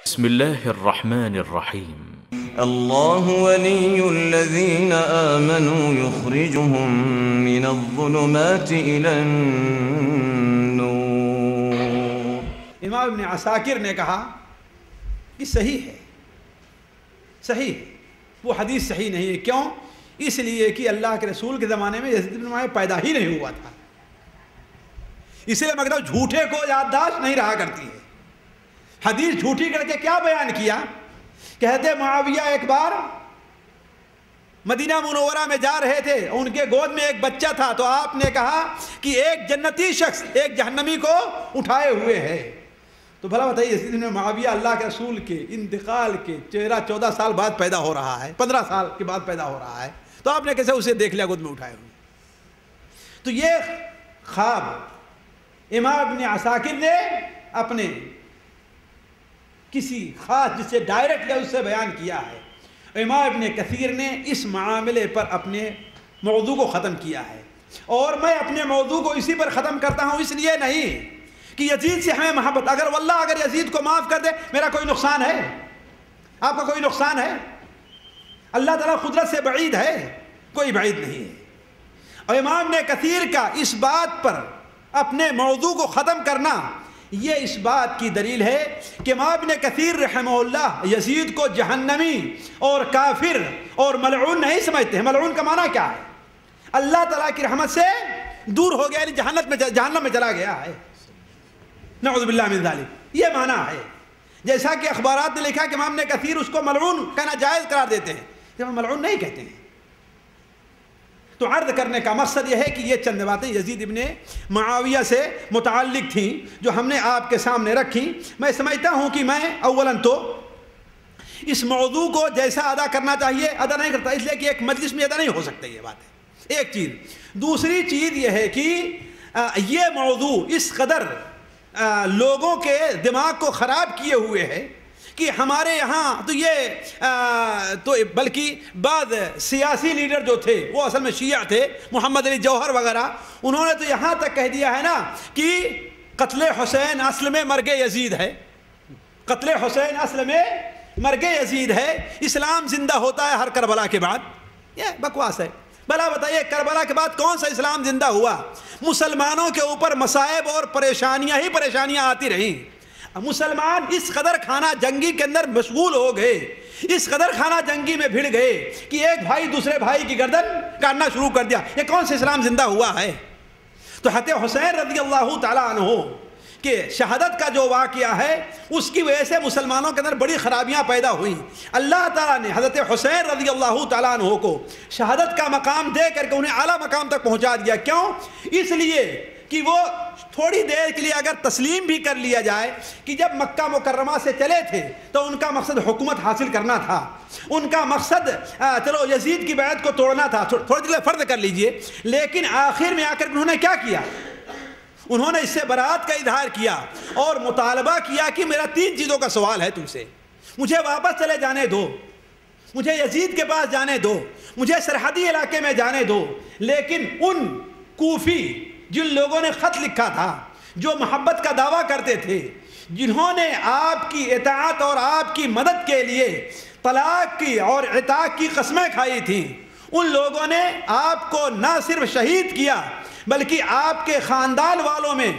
بسم الله الرحمن الرحيم. الله ولي الذين آمنوا يخرجهم من الظلمات إلى النور. امام ابن عساکر نے کہا کہ صحیح ہے، صحیح ہے، وہ حدیث صحیح نہیں ہے. کیوں؟ اس لیے کہ اللہ کے رسول کے زمانے میں یزید بن معاویہ پیدا ہی نہیں ہوا تھا، اس لیے مگر جھوٹے کو یادداشت نہیں رہا کرتی ہے. حدیث جھوٹی کر کے کیا بیان کیا؟ کہتے معاویہ ایک بار مدینہ منورہ میں جا رہے تھے، ان کے گود میں ایک بچہ تھا، تو آپ نے کہا کہ ایک جنتی شخص ایک جہنمی کو اٹھائے ہوئے ہے. تو بھلا بتائیے یزید بن معاویہ اللہ کے رسول کے انتقال کے 14 سال بعد پیدا ہو رہا ہے، 15 سال کے بعد پیدا ہو رہا ہے، تو آپ نے کیسے اسے دیکھ لیا گود میں اٹھائے ہوئے؟ تو یہ خواب امام ابن عساکر نے اپنے کسی خاص جس سے ڈائریکٹ اس سے بیان کیا ہے. امام ابن کثیر نے اس معاملے پر اپنے موضوع کو ختم کیا ہے، اور میں اپنے موضوع کو اسی پر ختم کرتا ہوں. اس لیے نہیں کہ یزید سے ہمیں محبت، اگر یزید کو معاف کر دے میرا کوئی نقصان ہے؟ آپ کا کوئی نقصان ہے؟ اللہ تعالیٰ قدرت سے بعید ہے؟ کوئی بعید نہیں ہے. اور امام ابن کثیر کا اس بات پر اپنے موضوع کو ختم کرنا یہ اس بات کی دلیل ہے کہ امام ابن کثیر رحمہ اللہ یزید کو جہنمی اور کافر اور ملعون نہیں سمجھتے ہیں. ملعون کا معنی کیا ہے؟ اللہ تعالیٰ کی رحمت سے دور ہو گیا، یعنی جہنم میں چلا گیا ہے، نعوذ باللہ من ذالک، یہ معنی ہے. جیسا کہ اخبارات نے لکھا کہ امام ابن کثیر اس کو ملعون کہنا جائز قرار دیتے ہیں، جب ہم ملعون نہیں کہتے ہیں. تو عرض کرنے کا مقصد یہ ہے کہ یہ چند باتیں یزید ابن معاویہ سے متعلق تھیں جو ہم نے آپ کے سامنے رکھی. میں سمجھتا ہوں کہ میں اولاً تو اس موضوع کو جیسا ادا کرنا چاہیے ادا نہیں کرتا، اس لیے کہ ایک مجلس میں ادا نہیں ہو سکتا یہ بات ہے، ایک چیز. دوسری چیز یہ ہے کہ یہ موضوع اس قدر لوگوں کے دماغ کو خراب کیے ہوئے ہے کہ ہمارے یہاں تو تو بلکہ بعض سیاسی لیڈر جو تھے وہ اصل میں شیعہ تھے، محمد علی جوہر وغیرہ، انہوں نے تو یہاں تک کہہ دیا ہے نا کہ قتل حسین اصل میں مرگ یزید ہے، قتل حسین اصل میں مرگ یزید ہے، اسلام زندہ ہوتا ہے ہر کربلا کے بعد. یہ بکواس ہے. بھلا بتائیے کربلا کے بعد کون سا اسلام زندہ ہوا؟ مسلمانوں کے اوپر مصائب اور پریشانیاں آتی رہیں. مسلمان اس قدر خانہ جنگی کے اندر مشغول ہو گئے، اس قدر خانہ جنگی میں بھڑ گئے کہ ایک بھائی دوسرے بھائی کی گردن کاٹنا شروع کر دیا. یہ کون سا اسلام زندہ ہوا ہے؟ تو حضرت حسین رضی اللہ تعالیٰ عنہ کہ شہادت کا جو واقعہ ہے اس کی وجہ سے مسلمانوں کے اندر بڑی خرابیاں پیدا ہوئیں. اللہ تعالیٰ نے حضرت حسین رضی اللہ تعالیٰ عنہ کو شہادت کا مقام دے کر کے انہیں اعلیٰ مقام تک پہنچا دیا. کیوں؟ اس لیے کہ وہ تھوڑی دیر کے لیے اگر تسلیم بھی کر لیا جائے کہ جب مکہ مکرمہ سے چلے تھے تو ان کا مقصد حکومت حاصل کرنا تھا، ان کا مقصد چلو یزید کی بیعت کو توڑنا تھا، تھوڑی دیر فرض کر لیجئے. لیکن آخر میں آ کر انہوں نے کیا کیا؟ انہوں نے اس سے برات کا اظہار کیا اور مطالبہ کیا کہ میرا 3 چیزوں کا سوال ہے تم سے، مجھے واپس چلے جانے دو، مجھے یزید کے پاس جانے دو، مجھے سرحدی علاقے میں جانے دو. لیکن ان کوفی جن لوگوں نے خط لکھا تھا، جو محبت کا دعویٰ کرتے تھے، جنہوں نے آپ کی اطاعت اور آپ کی مدد کے لیے طلاق کی اور عتاق کی قسمیں کھائی تھیں، ان لوگوں نے آپ کو نہ صرف شہید کیا بلکہ آپ کے خاندان والوں میں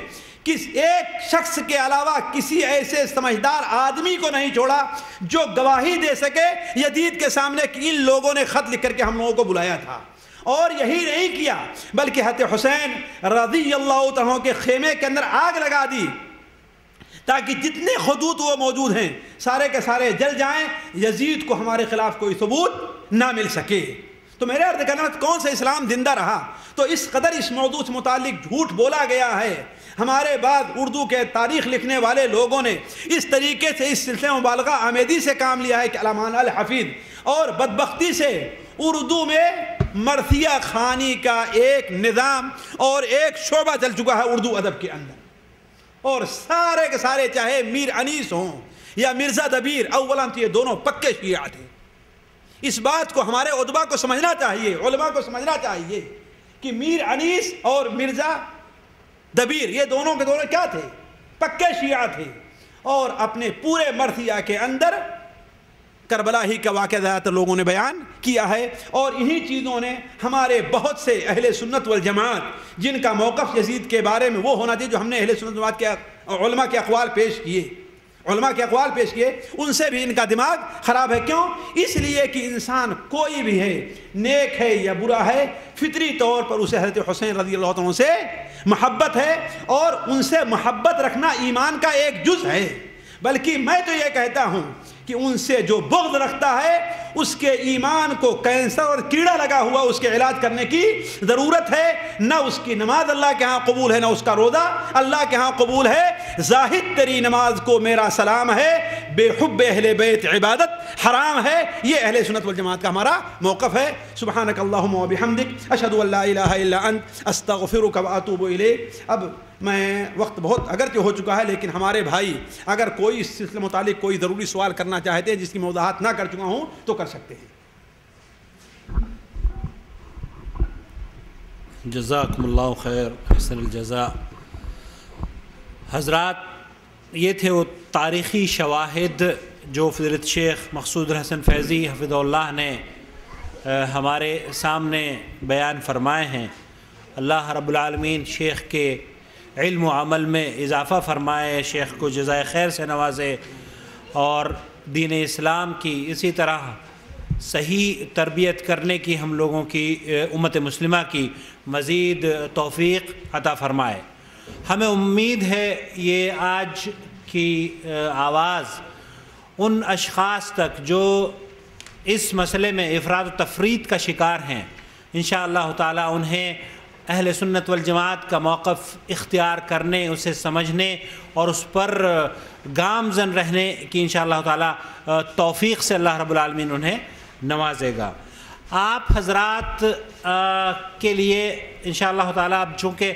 ایک شخص کے علاوہ کسی ایسے سمجھدار آدمی کو نہیں چھوڑا جو گواہی دے سکے یزید کے سامنے کہ ان لوگوں نے خط لکھ کر کے ہم لوگوں کو بلایا تھا. اور یہی نہیں کیا بلکہ حضرت حسین رضی اللہ تعالیٰ کے خیمے کے اندر آگ لگا دی تاکہ جتنے خطوط وہ موجود ہیں سارے کے سارے جل جائیں، یزید کو ہمارے خلاف کوئی ثبوت نہ مل سکے. تو میرے عرض کرنا کون سا اسلام زندہ رہا؟ تو اس قدر اس موضوع سے متعلق جھوٹ بولا گیا ہے. ہمارے بعد اردو کے تاریخ لکھنے والے لوگوں نے اس طریقے سے اس سلسلے مبالغہ آمیزی سے کام لیا ہے کہ علامہ الحفیظ، اور بدبختی سے اردو میں مرثیہ خوانی کا ایک نظام اور ایک شعبہ چل چکا ہے اردو ادب کے اندر. اور سارے کے سارے چاہے میر انیس ہوں یا مرزا دبیر، اولاً تو یہ دونوں پکے شیعہ تھے. اس بات کو ہمارے ادبا کو سمجھنا چاہیے، علماء کو سمجھنا چاہیے کہ میر انیس اور مرزا دبیر یہ دونوں کے دونوں کیا تھے؟ پکے شیعہ تھے. اور اپنے پورے مرثیہ کے اندر کربلا ہی کا واقعہ زیادہ تر لوگوں نے بیان کیا ہے، اور انہی چیزوں نے ہمارے بہت سے اہل سنت والجماعت جن کا موقف یزید کے بارے میں وہ ہونا چاہیے جو ہم نے اہل سنت والجماعت کے علماء کے اقوال پیش کیے، ان سے بھی ان کا دماغ خراب ہے۔ کیوں؟ اس لیے کہ انسان کوئی بھی ہے، نیک ہے یا برا ہے، فطری طور پر اسے حضرت حسین رضی اللہ عنہ سے محبت ہے، اور ان سے محبت رکھنا ایمان کا ایک جز ہے۔ بلکہ میں تو یہ کہتا ہوں کہ ان سے جو بغض رکھتا ہے اس کے ایمان کو کینسر اور کیڑا لگا ہوا اس کے علاج کرنے کی ضرورت ہے۔ نہ اس کی نماز اللہ کے ہاں قبول ہے، نہ اس کا روزہ اللہ کے ہاں قبول ہے۔ زاہد تیری نماز کو میرا سلام ہے، بے حب اہل بیت عبادت حرام ہے۔ یہ اہل سنت والجماعت کا ہمارا موقف ہے۔ سبحانک اللہم و بحمدک، اشہد ان لا الہ الا انت، استغفرک و اتوب الیک۔ اب میں وقت بہت اگرچہ ہو چکا ہے، لیکن ہمارے بھائی اگر کوئی اس سلسلے متعلق کوئی ضروری سوال کرنا چاہتے ہیں جس کی میں وضاحت نہ کر چکا ہوں تو کر سکتے ہیں۔ جزاکم اللہ خیر، حسن الجزاء۔ حضرات، یہ تھے وہ تاریخی شواہد جو فضیلت شیخ مقصود الحسن فیضی حفظہ اللہ نے ہمارے سامنے بیان فرمائے ہیں۔ اللہ رب العالمین شیخ کے علم و عمل میں اضافہ فرمائے، شیخ کو جزائے خیر سے نوازے، اور دین اسلام کی اسی طرح صحیح تربیت کرنے کی ہم لوگوں کی امت مسلمہ کی مزید توفیق عطا فرمائے۔ ہمیں امید ہے یہ آج کی آواز ان اشخاص تک جو اس مسئلے میں افراد و تفرید کا شکار ہیں، انشاءاللہ تعالی انہیں اہل سنت والجماعت کا موقف اختیار کرنے، اسے سمجھنے اور اس پر گامزن رہنے کی انشاءاللہ تعالی توفیق سے اللہ رب العالمین انہیں نوازے گا۔ آپ حضرات کے لیے انشاءاللہ تعالی اب چونکہ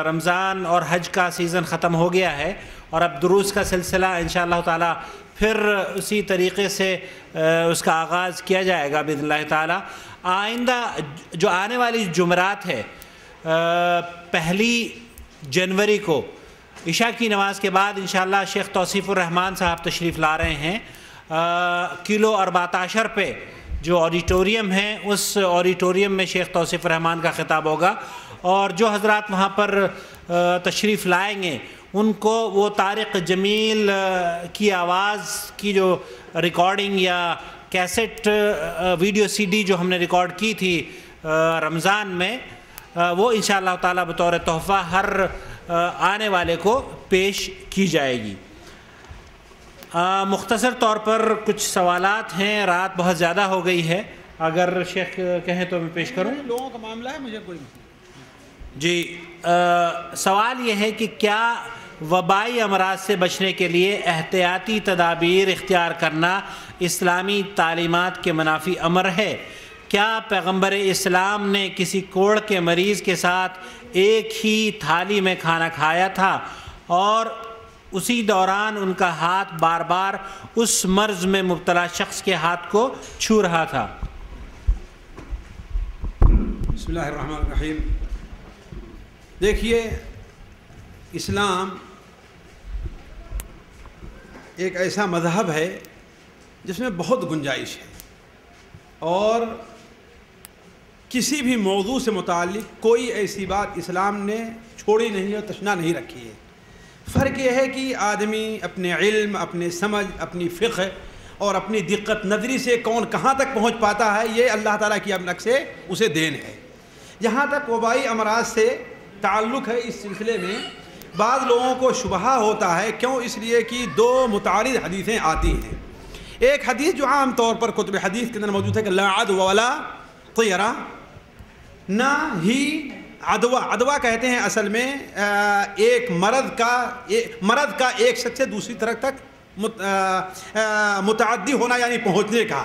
رمضان اور حج کا سیزن ختم ہو گیا ہے، اور اب دروس کا سلسلہ انشاءاللہ تعالی پھر اسی طریقے سے اس کا آغاز کیا جائے گا باذن اللہ تعالی۔ آئندہ جو آنے والی جمعرات ہے، 1 جنوری کو عشاء کی نماز کے بعد انشاءاللہ شیخ توصیف الرحمان صاحب تشریف لا رہے ہیں۔ کلو 14 پہ جو آڈیٹوریم ہے، اس آڈیٹوریم میں شیخ توصیف الرحمان کا خطاب ہوگا، اور جو حضرات وہاں پر تشریف لائیں گے ان کو وہ طارق جمیل کی آواز کی جو ریکارڈنگ یا کیسٹ ویڈیو سی ڈی جو ہم نے ریکارڈ کی تھی رمضان میں، وہ انشاءاللہ تعالی بطور تحفہ ہر آنے والے کو پیش کی جائے گی۔ مختصر طور پر کچھ سوالات ہیں، رات بہت زیادہ ہو گئی ہے، اگر شیخ کہیں تو میں پیش کروں۔ لوگوں کا معاملہ ہے، مجھے کوئی جی، سوال یہ ہے کہ کیا وبائی امراض سے بچنے کے لیے احتیاطی تدابیر اختیار کرنا اسلامی تعلیمات کے منافی امر ہے؟ کیا پیغمبر اسلام نے کسی کوڑ کے مریض کے ساتھ ایک ہی تھالی میں کھانا کھایا تھا اور اسی دوران ان کا ہاتھ بار بار اس مرض میں مبتلا شخص کے ہاتھ کو چھو رہا تھا؟ بسم اللہ الرحمن الرحیم۔ دیکھیے، اسلام ایک ایسا مذہب ہے جس میں بہت گنجائش ہے، اور کسی بھی موضوع سے متعلق کوئی ایسی بات اسلام نے چھوڑی نہیں اور تشنا نہیں رکھی ہے۔ فرق یہ ہے کہ آدمی اپنے علم، اپنے سمجھ، اپنی فقہ اور اپنی دقت نظری سے کون کہاں تک پہنچ پاتا ہے، یہ اللہ تعالیٰ کی اپنک سے اسے دین ہے۔ جہاں تک وبائی امراض سے تعلق ہے، اس سلسلے میں بعض لوگوں کو شبہہ ہوتا ہے۔ کیوں؟ اس لیے کہ 2 متعارض حدیثیں آتی ہیں۔ ایک حدیث جو عام طور پر کتب حدیث کے اندر موجود ہے کہ لا عدوى ولا طیرہ، نہ ہی عدوہ کہتے ہیں اصل میں ایک مرض کا ایک شخص سے دوسری طرف تک متعدی ہونا، یعنی پہنچنے کا،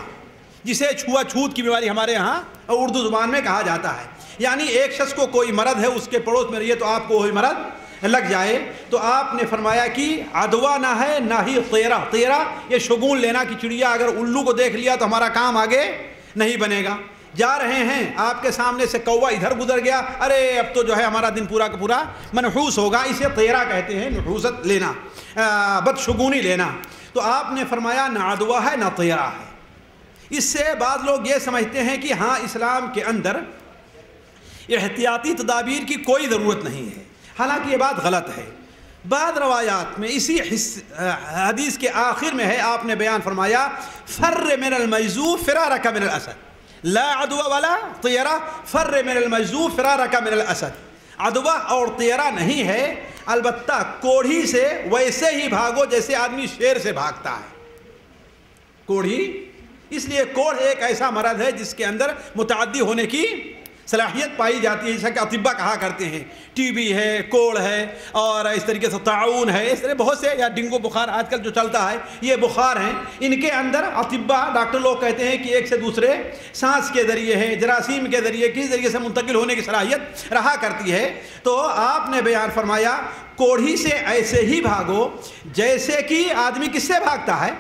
جسے چھوا چھوت کی بیماری ہمارے ہاں اردو زبان میں کہا جاتا ہے۔ یعنی ایک شخص کو کوئی مرض ہے، اس کے پڑوس میں رہیے تو آپ کو وہی مرض لگ جائے، تو آپ نے فرمایا کہ عدوہ نہ ہے نہ ہی طیرہ یہ شگون لینا کہ چڑیا اگر الو کو دیکھ لیا تو ہمارا کام آگے نہیں بنے گا۔ جا رہے ہیں، آپ کے سامنے سے کوا ادھر گزر گیا، ارے اب تو جو ہے ہمارا دن پورا کا پورا منحوس ہوگا، اسے طیرہ کہتے ہیں، نحوست لینا، بدشگونی لینا۔ تو آپ نے فرمایا نہ عدوہ ہے نہ طیرہ ہے۔ اس سے بعض لوگ یہ سمجھتے ہیں کہ ہاں اسلام کے اندر احتیاطی تدابیر کی کوئی ضرورت نہیں ہے، حالانکہ یہ بات غلط ہے۔ بعض روایات میں اسی حدیث کے آخر میں ہے، آپ نے بیان فرمایا فر من المجذوب فرارک من الاسد، لا عدوہ ولا طیرہ، فر من المجذوب فرارک من الاسد۔ عدوہ اور طیرہ نہیں ہے، البتہ کوڑھی سے ویسے ہی بھاگو جیسے آدمی شیر سے بھاگتا ہے۔ کوڑھی، اس لیے کوڑ ایک ایسا مرض ہے جس کے اندر متعدی ہونے کی صلاحیت پائی جاتی ہے، جیسا کہ اطباء کہا کرتے ہیں، ٹی بی ہے، کوڑ ہے، اور اس طریقے سے طاعون ہے، اس طرح بہت سے، یا ڈینگو بخار آج کل جو چلتا ہے، یہ بخار ہیں، ان کے اندر اطباء ڈاکٹر لوگ کہتے ہیں کہ ایک سے دوسرے سانس کے ذریعے ہے، جراثیم کے ذریعے، کس ذریعے سے منتقل ہونے کی صلاحیت رہا کرتی ہے۔ تو آپ نے بیان فرمایا کوڑھی سے ایسے ہی بھاگو جیسے کہ آدمی کس سے بھاگتا ہے؟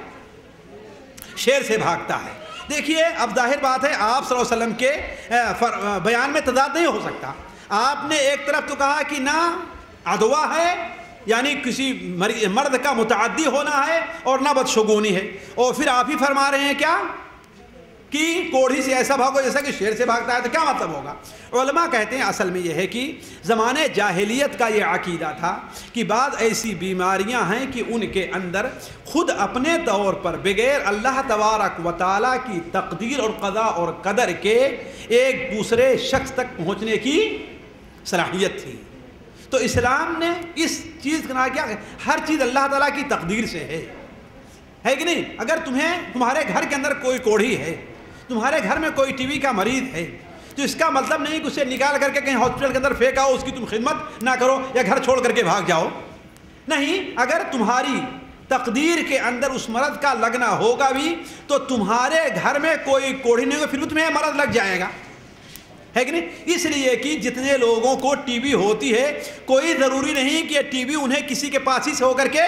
شیر سے بھاگتا ہے۔ دیکھیے اب ظاہر بات ہے آپ صلی اللہ علیہ وسلم کے بیان میں تضاد نہیں ہو سکتا۔ آپ نے ایک طرف تو کہا کہ نہ عدوہ ہے، یعنی کسی مرد کا متعدی ہونا ہے، اور نہ بدشگونی ہے، اور پھر آپ ہی فرما رہے ہیں کیا کہ کوڑھی سے ایسا بھاگو جیسا کہ شیر سے بھاگتا ہے، تو کیا مطلب ہوگا؟ علماء کہتے ہیں اصل میں یہ ہے کہ زمانے جاہلیت کا یہ عقیدہ تھا کہ بعض ایسی بیماریاں ہیں کہ ان کے اندر خود اپنے طور پر بغیر اللہ تبارک و تعالیٰ کی تقدیر اور قضاء اور قدر کے ایک دوسرے شخص تک پہنچنے کی صلاحیت تھی۔ تو اسلام نے اس چیز کا کیا، ہر چیز اللہ تعالیٰ کی تقدیر سے ہے کہ نہیں؟ اگر تمہارے گھر کے اندر کوئی کوڑھی ہے، تمہارے گھر میں کوئی ٹی بی کا مریض ہے، تو اس کا مطلب نہیں کہ اسے نکال کر کے کہیں ہاسپٹل کے اندر پھینکا ہو، اس کی تم خدمت نہ کرو یا گھر چھوڑ کر کے بھاگ جاؤ۔ نہیں، اگر تمہاری تقدیر کے اندر اس مرض کا لگنا ہوگا بھی تو تمہارے گھر میں کوئی کوڑھی نہیں ہوگا، پھر بھی تمہیں مرض لگ جائے گا، ہے کہ نہیں؟ اس لیے کہ جتنے لوگوں کو ٹی بی ہوتی ہے، کوئی ضروری نہیں کہ ٹی بی انہیں کسی کے پاس ہی سے ہو کر کے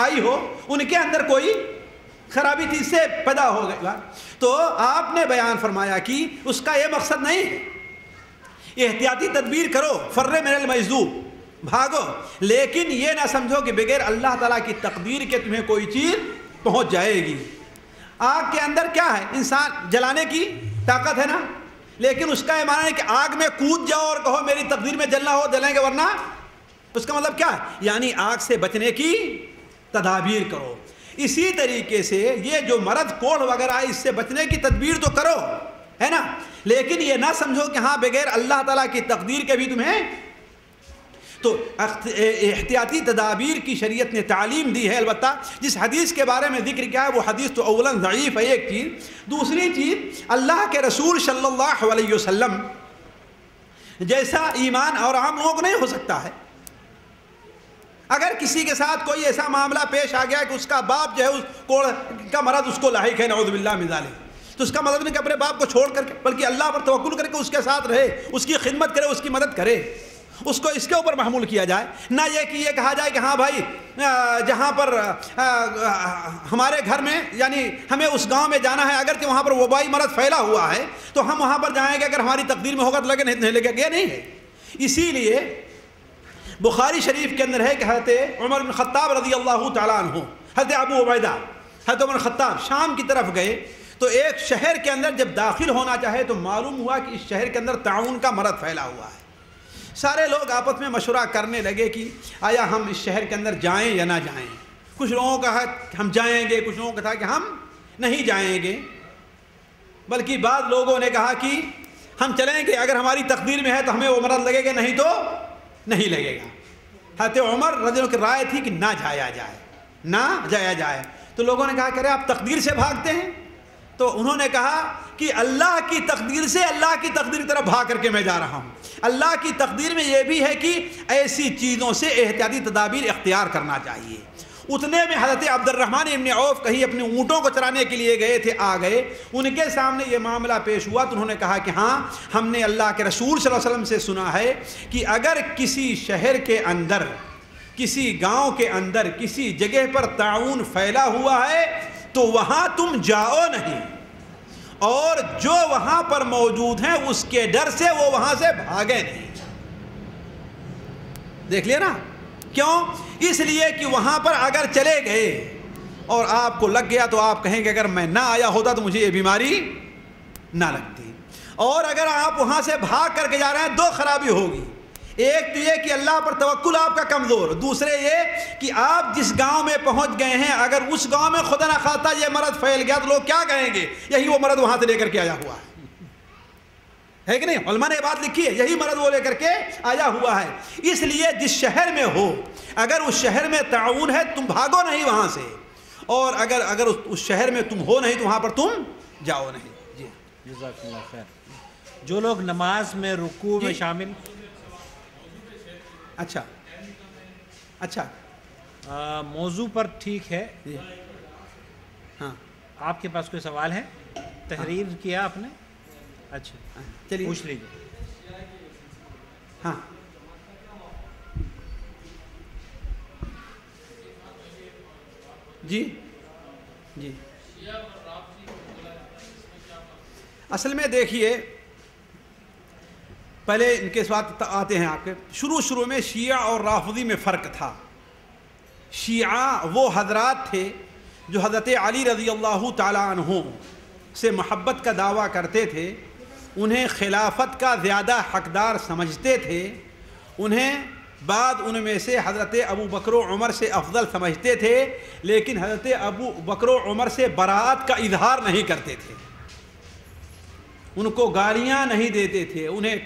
آئی ہو، ان کے اندر کوئی خرابی تھی، اس سے پیدا ہو گیا۔ تو آپ نے بیان فرمایا کہ اس کا یہ مقصد نہیں ہے، احتیاطی تدبیر کرو، فر من المجذوب، بھاگو، لیکن یہ نہ سمجھو کہ بغیر اللہ تعالیٰ کی تقدیر کے تمہیں کوئی چیز پہنچ جائے گی۔ آگ کے اندر کیا ہے؟ انسان جلانے کی طاقت ہے نا، لیکن اس کا یہ معنی ہے کہ آگ میں کود جاؤ اور کہو میری تقدیر میں جلنا ہو جلیں گے، ورنہ اس کا مطلب کیا ہے؟ یعنی آگ سے بچنے کی تدابیر کرو۔ اسی طریقے سے یہ جو مرض کوڑھ وغیرہ ہے، اس سے بچنے کی تدبیر تو کرو، ہے نا، لیکن یہ نہ سمجھو کہ ہاں بغیر اللہ تعالیٰ کی تقدیر کے بھی تمہیں۔ تو احتیاطی تدابیر کی شریعت نے تعلیم دی ہے۔ البتہ جس حدیث کے بارے میں ذکر کیا ہے وہ حدیث تو اولاً ضعیف ہے، ایک چیز، دوسری چیز اللہ کے رسول صلی اللہ علیہ وسلم جیسا ایمان اور عام لوگوں کو نہیں ہو سکتا ہے۔ اگر کسی کے ساتھ کوئی ایسا معاملہ پیش آ گیا کہ اس کا باپ جو ہے اس کوڑھ کا مرض اس کو لاحق ہے، نعوذ باللہ من ذالک، تو اس کا مطلب نہیں کہ اپنے باپ کو چھوڑ کر کے، بلکہ اللہ پر توکل کر کے اس کے ساتھ رہے، اس کی خدمت کرے، اس کی مدد کرے، اس کو اس کے اوپر محمول کیا جائے، نہ یہ کہ یہ کہا جائے کہ ہاں بھائی جہاں پر ہمارے گھر میں، یعنی ہمیں اس گاؤں میں جانا ہے، اگرچہ وہاں پر وبائی مرض پھیلا ہوا ہے تو ہم وہاں پر جائیں گے، اگر ہماری تقدیر میں ہوگا تو لگے، نہیں لگے گا، یہ نہیں ہے۔ اسی لیے بخاری شریف کے اندر ہے کہ حضرت عمر بن خطاب رضی اللہ تعالیٰ عنہ، حضرت ابو عبیدہ، حضرت عمر خطاب شام کی طرف گئے تو ایک شہر کے اندر جب داخل ہونا چاہے تو معلوم ہوا کہ اس شہر کے اندر طاعون کا مرض پھیلا ہوا ہے۔ سارے لوگ آپس میں مشورہ کرنے لگے کہ آیا ہم اس شہر کے اندر جائیں یا نہ جائیں۔ کچھ لوگوں کا ہے کہ ہم جائیں گے، کچھ لوگوں کا تھا کہ ہم نہیں جائیں گے، بلکہ بعض لوگوں نے کہا کہ ہم چلیں گے، اگر ہماری تقدیر میں ہے تو ہمیں وہ مرض لگے گا، نہیں تو نہیں لگے گا۔ حضرت عمر رضی اللہ عنہ کی رائے تھی کہ نہ جایا جائے، نہ جایا جائے۔ تو لوگوں نے کہا کہ ارے آپ تقدیر سے بھاگتے ہیں؟ تو انہوں نے کہا کہ اللہ کی تقدیر سے، اللہ کی تقدیر کی طرف بھاگ کر کے میں جا رہا ہوں۔ اللہ کی تقدیر میں یہ بھی ہے کہ ایسی چیزوں سے احتیاطی تدابیر اختیار کرنا چاہیے۔ اتنے میں حضرت عبد الرحمن ابن عوف کہیں اپنے اونٹوں کو چرانے کے لیے گئے تھے، آ گئے، ان کے سامنے یہ معاملہ پیش ہوا تو انہوں نے کہا کہ ہاں ہم نے اللہ کے رسول صلی اللہ علیہ وسلم سے سنا ہے کہ اگر کسی شہر کے اندر، کسی گاؤں کے اندر، کسی جگہ پر طاعون پھیلا ہوا ہے تو وہاں تم جاؤ نہیں، اور جو وہاں پر موجود ہیں اس کے ڈر سے وہ وہاں سے بھاگے نہیں. دیکھ لیا نا کیوں؟ اس لیے کہ وہاں پر اگر چلے گئے اور آپ کو لگ گیا تو آپ کہیں گے اگر میں نہ آیا ہوتا تو مجھے یہ بیماری نہ لگتی. اور اگر آپ وہاں سے بھاگ کر کے جا رہے ہیں دو خرابی ہوگی. ایک تو یہ کہ اللہ پر توکل آپ کا کمزور، دوسرے یہ کہ آپ جس گاؤں میں پہنچ گئے ہیں اگر اس گاؤں میں خدا نہ خواستہ یہ مرض پھیل گیا تو لوگ کیا کہیں گے؟ یہی وہ مرض وہاں سے لے کر کے آیا ہوا ہے کہ نہیں؟ علماء نے بات لکھی ہے، یہی مرض وہ لے کر کے آیا ہوا ہے. اس لیے جس شہر میں ہو اگر اس شہر میں تعاون ہے تم بھاگو نہیں وہاں سے، اور اگر اس شہر میں تم ہو نہیں تو وہاں پر تم جاؤ نہیں. جی جزاک اللہ خیر. جو لوگ نماز میں رکوع میں شامل، اچھا موضوع پر ٹھیک ہے. ہاں آپ کے پاس کوئی سوال ہے؟ تحریر کیا آپ نے؟ اچھا چلیے پوچھ لیجیے. ہاں جی اصل میں دیکھیے پہلے ان کے ساتھ آتے ہیں. آپ کے شروع میں شیعہ اور رافضی میں فرق تھا. شیعہ وہ حضرات تھے جو حضرت علی رضی اللہ تعالیٰ عنہ سے محبت کا دعویٰ کرتے تھے، انہیں خلافت کا زیادہ حقدار سمجھتے تھے، انہیں بعد ان میں سے حضرت ابو بکر و عمر سے افضل سمجھتے تھے، لیکن حضرت ابو بکر و عمر سے براءت کا اظہار نہیں کرتے تھے، ان کو گالیاں نہیں دیتے تھے، انہیں